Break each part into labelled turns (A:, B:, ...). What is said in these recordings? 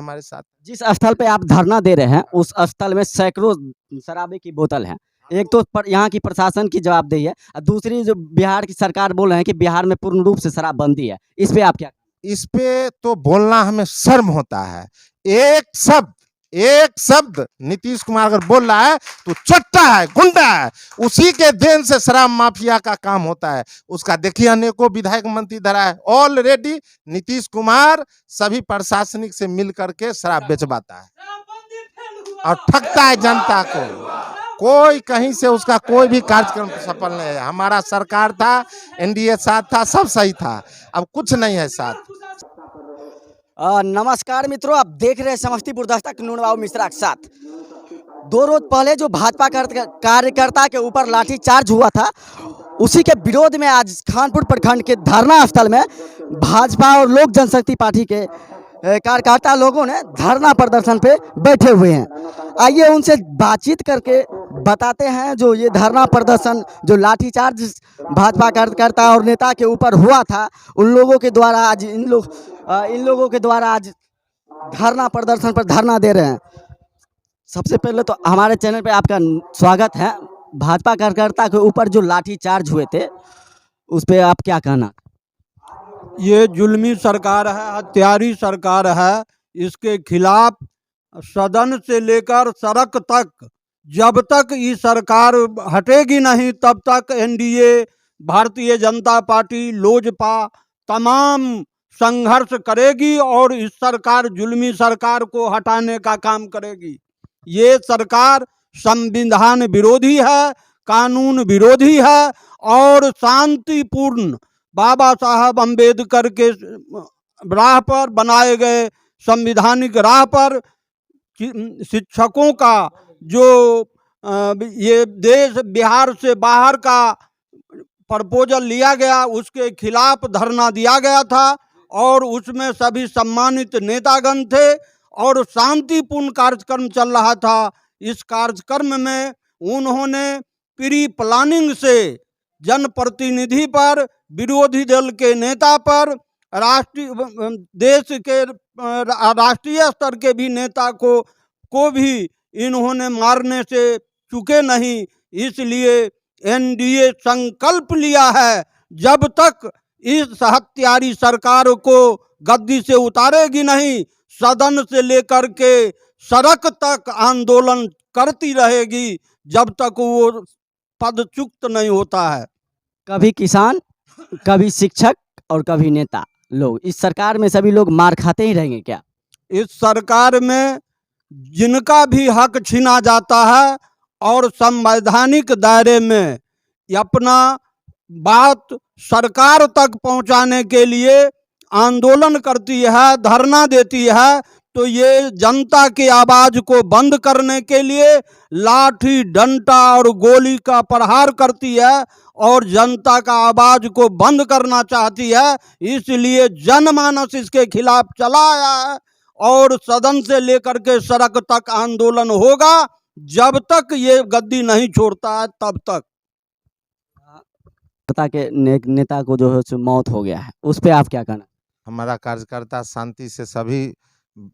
A: हमारे साथ।
B: जिस स्थल पे आप धरना दे रहे हैं उस स्थल में सैकड़ों शराबे की बोतल है। एक तो यहाँ की प्रशासन की जवाबदेही है और दूसरी जो बिहार की सरकार बोल रहे हैं कि बिहार में पूर्ण रूप से शराबबंदी है। इस पे आप क्या?
A: इस पे तो बोलना हमें शर्म होता है। एक शब्द नीतीश कुमार अगर बोल रहा है तो चट्टा है, गुंडा है। उसी के देन से शराब माफिया का काम होता है। उसका देखिए अनेकों विधायक मंत्री धरा है। ऑलरेडी नीतीश कुमार सभी प्रशासनिक से मिल करके शराब बेचवाता है और ठगता है जनता को। कोई कहीं से उसका कोई भी कार्यक्रम सफल नहीं है। हमारा सरकार था, एनडीए साथ था, सब सही था, अब कुछ नहीं है साथ।
B: नमस्कार मित्रों, आप देख रहे हैं समस्तीपुर दस्तक नून बाबू मिश्रा के साथ। 2 रोज पहले जो भाजपा कार्यकर्ता के ऊपर लाठीचार्ज हुआ था, उसी के विरोध में आज खानपुर प्रखंड के धरना स्थल में भाजपा और लोक जनशक्ति पार्टी के कार्यकर्ता लोगों ने धरना प्रदर्शन पे बैठे हुए हैं। आइए उनसे बातचीत करके बताते हैं जो ये धरना प्रदर्शन, जो लाठीचार्ज भाजपा कार्यकर्ता और नेता के ऊपर हुआ था, उन लोगों के द्वारा आज इन लोगों के द्वारा आज धरना प्रदर्शन पर धरना दे रहे हैं। सबसे पहले तो हमारे चैनल पे आपका स्वागत है। भाजपा कार्यकर्ता के ऊपर जो लाठीचार्ज हुए थे उस पर आप क्या कहना?
C: ये जुल्मी सरकार है, हत्यारी सरकार है। इसके खिलाफ सदन से लेकर सड़क तक, जब तक ये सरकार हटेगी नहीं तब तक एनडीए, भारतीय जनता पार्टी, लोजपा तमाम संघर्ष करेगी और इस सरकार, जुल्मी सरकार को हटाने का काम करेगी। ये सरकार संविधान विरोधी है, कानून विरोधी है और शांतिपूर्ण बाबा साहब अम्बेडकर के राह पर बनाए गए संविधानिक राह पर शिक्षकों का जो ये देश बिहार से बाहर का प्रपोजल लिया गया, उसके खिलाफ धरना दिया गया था और उसमें सभी सम्मानित नेतागण थे और शांतिपूर्ण कार्यक्रम चल रहा था। इस कार्यक्रम में उन्होंने प्री प्लानिंग से जनप्रतिनिधि पर, विरोधी दल के नेता पर, देश के राष्ट्रीय स्तर के भी नेता को भी इन्होंने मारने से चुके नहीं। इसलिए एनडीए संकल्प लिया है, जब तक इस हत्यारी सरकार को गद्दी से उतारेगी नहीं, सदन से लेकर के सड़क तक आंदोलन करती रहेगी जब तक वो पदच्युत नहीं होता है।
B: कभी किसान, कभी शिक्षक और कभी नेता लोग, इस सरकार में सभी लोग मार खाते ही रहेंगे क्या?
C: इस सरकार में जिनका भी हक छीना जाता है और संवैधानिक दायरे में अपना बात सरकार तक पहुंचाने के लिए आंदोलन करती है, धरना देती है, तो ये जनता की आवाज को बंद करने के लिए लाठी, डंडा और गोली का प्रहार करती है और जनता का आवाज को बंद करना चाहती है। इसलिए जनमानस इसके खिलाफ चला आया है और सदन से लेकर के सड़क तक आंदोलन होगा जब तक ये गद्दी नहीं छोड़ता है, तब तक।
B: के नेता को जो है मौत हो गया है, उस पर आप क्या कहना?
A: हमारा कार्यकर्ता शांति से सभी,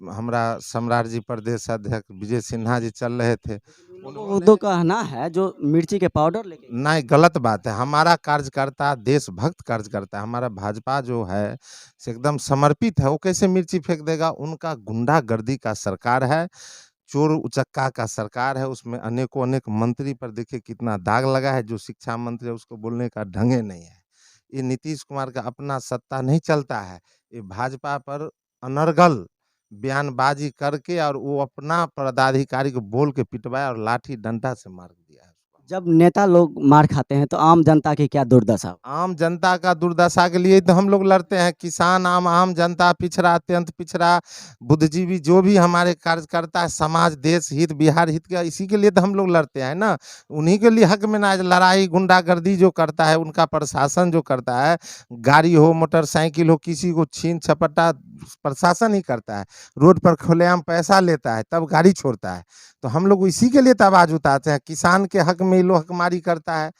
A: हमारा सम्राट जी प्रदेश अध्यक्ष विजय सिन्हा जी चल रहे थे,
B: उनको कहना है जो मिर्ची के पाउडर लेके,
A: नहीं, गलत बात है। हमारा कार्यकर्ता देशभक्त कार्यकर्ता है। हमारा भाजपा जो है से एकदम समर्पित है। वो कैसे मिर्ची फेंक देगा? उनका गुंडागर्दी का सरकार है, चोर उचक्का का सरकार है। उसमें अनेक मंत्री पर देखिए कितना दाग लगा है। जो शिक्षा मंत्री है उसको बोलने का ढंगे नहीं है। ये नीतीश कुमार का अपना सत्ता नहीं चलता है, ये भाजपा पर अनर्गल बयानबाजी करके और वो अपना पदाधिकारी को बोल के पिटवाया और लाठी डंडा से मार दिया है।
B: जब नेता लोग मार खाते हैं तो आम जनता की क्या दुर्दशा?
A: आम जनता का दुर्दशा के लिए तो हम लोग लड़ते हैं। किसान, आम जनता, पिछड़ा, अत्यंत पिछड़ा, बुद्धिजीवी, जो भी हमारे कार्यकर्ता है, समाज, देश हित, बिहार हित का, इसी के लिए तो हम लोग लड़ते हैं ना। उन्हीं के लिए हक में ना लड़ाई गुंडागर्दी जो करता है, उनका प्रशासन जो करता है, गाड़ी हो, मोटरसाइकिल हो, किसी को छीन छपटा प्रशासन ही करता है। रोड पर खुलेआम पैसा लेता है तब गाड़ी छोड़ता है। तो हम लोग इसी के लिए तो आवाज उठाते हैं। किसान के हक में लोग हकमारी करता है,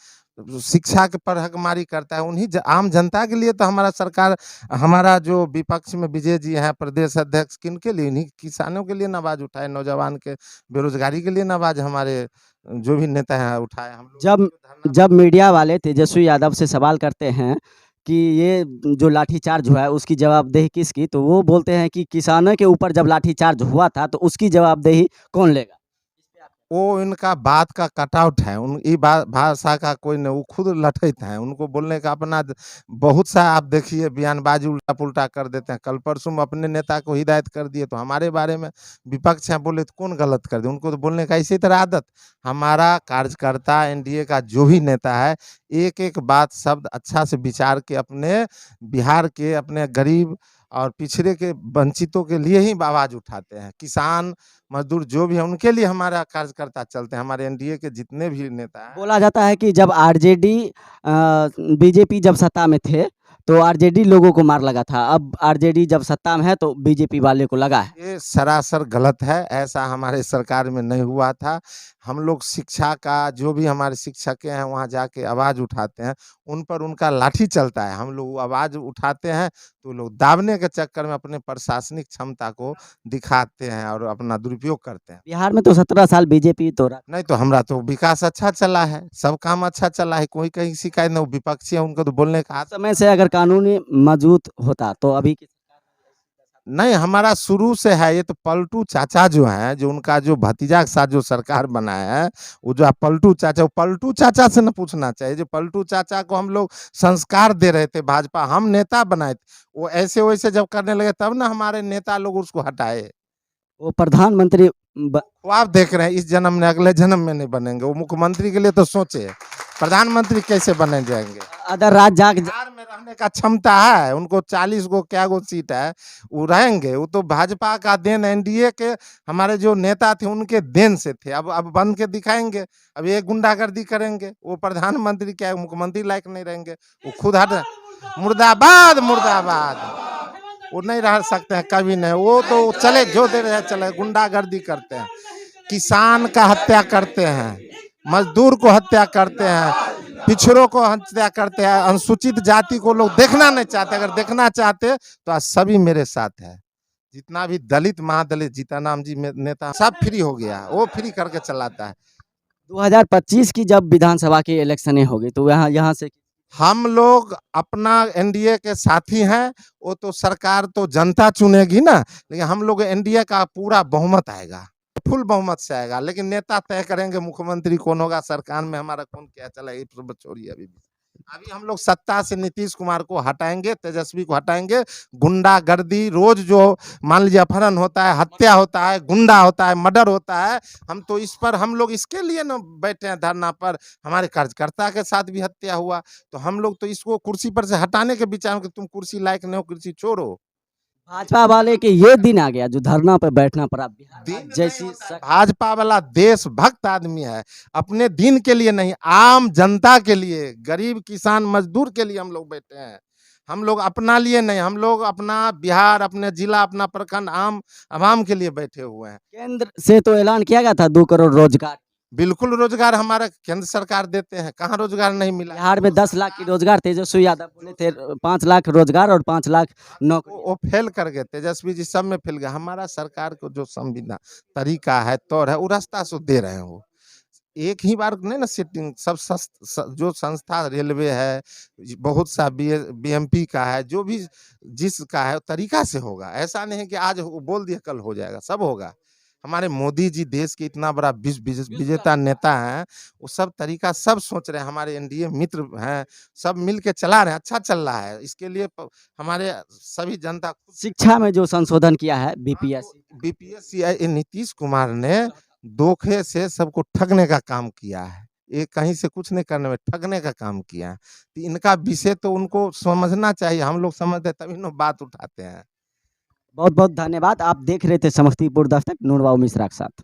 A: शिक्षा के पर हकमारी करता है, उन्हीं आम जनता के लिए तो हमारा सरकार, हमारा जो विपक्ष में विजय जी हैं प्रदेश अध्यक्ष, किनके लिए? इन्हीं किसानों के लिए आवाज उठाए, नौजवान के बेरोजगारी के लिए आवाज हमारे जो भी नेता हैं उठाए। हम लोग
B: जब जब मीडिया वाले तेजस्वी यादव से सवाल करते हैं कि ये जो लाठीचार्ज हुआ है उसकी जवाबदेही किसकी, तो वो बोलते हैं कि किसानों के ऊपर जब लाठीचार्ज हुआ था तो उसकी जवाबदेही कौन लेगा?
A: वो इनका बात का कटआउट है, उन ई भाषा का कोई नहीं, वो खुद लठैत हैं, उनको बोलने का अपना बहुत सा आप देखिए बयानबाजी उल्टा-पुल्टा कर देते हैं। कल परसों में अपने नेता को हिदायत कर दिए, तो हमारे बारे में विपक्ष हैं बोले तो कौन गलत कर दे? उनको तो बोलने का इसी तरह आदत। हमारा कार्यकर्ता एनडीए का जो भी नेता है, एक-एक बात शब्द अच्छा से विचार के अपने बिहार के, अपने गरीब और पिछड़े के वंचितों के लिए ही आवाज़ उठाते हैं। किसान, मज़दूर जो भी है उनके लिए हमारा कार्यकर्ता चलते हैं, हमारे एनडीए के जितने भी नेता हैं।
B: बोला जाता है कि जब आरजेडी बीजेपी जब सत्ता में थे तो आरजेडी लोगों को मार लगा था, अब आरजेडी जब सत्ता में है तो बीजेपी वाले को लगा है।
A: ये सरासर गलत है, ऐसा हमारे सरकार में नहीं हुआ था। हम लोग शिक्षा का जो भी हमारे शिक्षक हैं वहाँ जाके आवाज़ उठाते हैं, उन पर उनका लाठी चलता है। हम लोग आवाज़ उठाते हैं तो लोग दाबने के चक्कर में अपने प्रशासनिक क्षमता को दिखाते हैं और अपना दुरुपयोग करते हैं।
B: बिहार में तो 17 साल बीजेपी तो रहा।
A: नहीं तो हमरा तो विकास अच्छा चला है, सब काम अच्छा चला है, कोई कहीं शिकायत नहीं। वो विपक्षी है, उनको तो बोलने का
B: उस समय से अगर कानूनी मौजूद होता तो अभी की
A: नहीं, हमारा शुरू से है। ये तो पलटू चाचा जो हैं, जो उनका जो भतीजा के साथ जो सरकार बनाया है, वो जो पलटू चाचा, वो पलटू चाचा से न पूछना चाहिए। जो पलटू चाचा को हम लोग संस्कार दे रहे थे भाजपा, हम नेता बनाए थे, वो ऐसे-वैसे जब करने लगे तब ना हमारे नेता लोग उसको हटाए।
B: वो प्रधानमंत्री
A: वो आप देख रहे हैं इस जन्म में, अगले जन्म में नहीं बनेंगे। वो मुख्यमंत्री के लिए तो सोचे, प्रधानमंत्री कैसे बने जाएँगे?
B: अदर राज्य
A: बिहार में रहने का क्षमता है उनको, 40 गो क्या गो सीट है, वो रहेंगे। वो तो भाजपा का देन, एनडीए के हमारे जो नेता थे उनके देन से थे। अब बन के दिखाएंगे, अब ये गुंडागर्दी करेंगे, वो प्रधानमंत्री क्या है, मुख्यमंत्री लायक नहीं रहेंगे। वो खुद हट, मुर्दाबाद मुर्दाबाद, वो नहीं रह सकते हैं कभी नहीं। वो तो चले जो दे रहे चले, गुंडागर्दी करते हैं, किसान का हत्या करते हैं, मजदूर को हत्या करते हैं, पिछड़ों को हत्या करते हैं, अनुसूचित जाति को लोग देखना नहीं चाहते। अगर देखना चाहते तो आज सभी मेरे साथ है। जितना भी दलित, महादलित, जीतनराम जी नेता सब फ्री हो गया, वो फ्री करके चलाता है।
B: 2025 की जब विधानसभा की इलेक्शनें होगी तो यहाँ से
A: हम लोग अपना एनडीए के साथी हैं, वो तो सरकार तो जनता चुनेगी ना, लेकिन हम लोग एनडीए का पूरा बहुमत आएगा, फुल बहुमत से आएगा। लेकिन नेता तय करेंगे मुख्यमंत्री कौन होगा, सरकार में हमारा कौन क्या चला, ये सब छोड़िए। अभी हम लोग सत्ता से नीतीश कुमार को हटाएंगे, तेजस्वी को हटाएंगे। गुंडागर्दी रोज जो मान लीजिए अपहरण होता है, हत्या होता है, गुंडा होता है, मर्डर होता है, हम तो इस पर, हम लोग इसके लिए न बैठे हैं धरना पर। हमारे कार्यकर्ता के साथ भी हत्या हुआ, तो हम लोग तो इसको कुर्सी पर से हटाने के विचार में कि तुम कुर्सी लायक नहीं हो, कुर्सी छोड़ो।
B: भाजपा वाले के ये दिन आ गया जो धरना पर बैठना पड़ा।
A: दिन
B: जैसी
A: भाजपा वाला देशभक्त आदमी है, अपने दिन के लिए नहीं, आम जनता के लिए, गरीब किसान मजदूर के लिए हम लोग बैठे हैं। हम लोग अपना लिए नहीं, हम लोग अपना बिहार, अपने जिला, अपना प्रखंड, आम आवाम के लिए बैठे हुए हैं।
B: केंद्र से तो ऐलान किया गया था 2 करोड़ रोजगार,
A: बिल्कुल रोजगार हमारा केंद्र सरकार देते हैं, कहाँ रोजगार नहीं मिला।
B: बिहार में 10 लाख की रोजगार तेजस्वी यादव बोले थे, 5 लाख रोजगार और 5 लाख नौकरी।
A: वो फेल कर गए, तेजस्वी जी सब में फेल गए। हमारा सरकार को जो संविधान तरीका है, तौर है, वो रास्ता से दे रहे हैं। वो एक ही बार नहीं ना सीटिंग, सब जो संस्था रेलवे है, बहुत सा बीएमपी का है, जो भी जिसका है तरीका से होगा। ऐसा नहीं है कि आज वो बोल दिया कल हो जाएगा, सब होगा। हमारे मोदी जी देश के इतना बड़ा विजेता नेता हैं, वो सब तरीका सब सोच रहे हैं। हमारे एनडीए मित्र हैं, सब मिल के चला रहे हैं, अच्छा चल रहा है। इसके लिए हमारे सभी जनता,
B: शिक्षा में जो संशोधन किया है
A: बीपीएससी नीतीश कुमार ने धोखे से सबको ठगने का काम किया है। ये कहीं से कुछ नहीं करने में ठगने का काम किया है। तो इनका विषय तो उनको समझना चाहिए, हम लोग समझते तभी ना बात उठाते हैं।
B: बहुत बहुत धन्यवाद। आप देख रहे थे समस्तीपुर दस्तक, नूरबाबू मिश्रा के साथ।